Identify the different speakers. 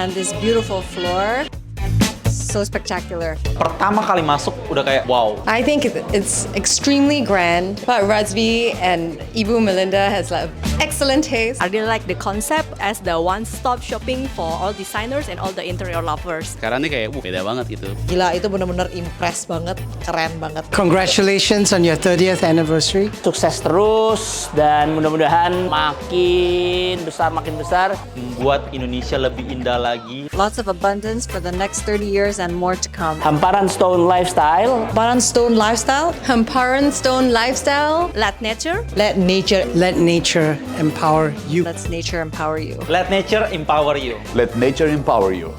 Speaker 1: and this beautiful floor. So spectacular.
Speaker 2: Pertama kali masuk udah kayak wow.
Speaker 1: I think it's extremely grand, but Razvi and Ibu Melinda has like excellent taste.
Speaker 3: I really like the concept as the one-stop shopping for all designers and all the interior lovers.
Speaker 4: Sekarang nih kayak beda banget gitu.
Speaker 5: Gila, itu benar-benar impress banget, keren banget.
Speaker 6: Congratulations on your 30th anniversary.
Speaker 7: Sukses terus dan mudah-mudahan makin besar.
Speaker 2: Membuat Indonesia lebih indah lagi.
Speaker 1: Lots of abundance for the next 30 years and more to come.
Speaker 7: Hamparan Stone Lifestyle.
Speaker 5: Hamparan Stone Lifestyle.
Speaker 1: Hamparan Stone Lifestyle.
Speaker 3: Let nature.
Speaker 5: Let nature.
Speaker 6: Let nature empower you.
Speaker 1: Let's nature empower you.
Speaker 2: Let nature empower you.
Speaker 8: Let nature empower you.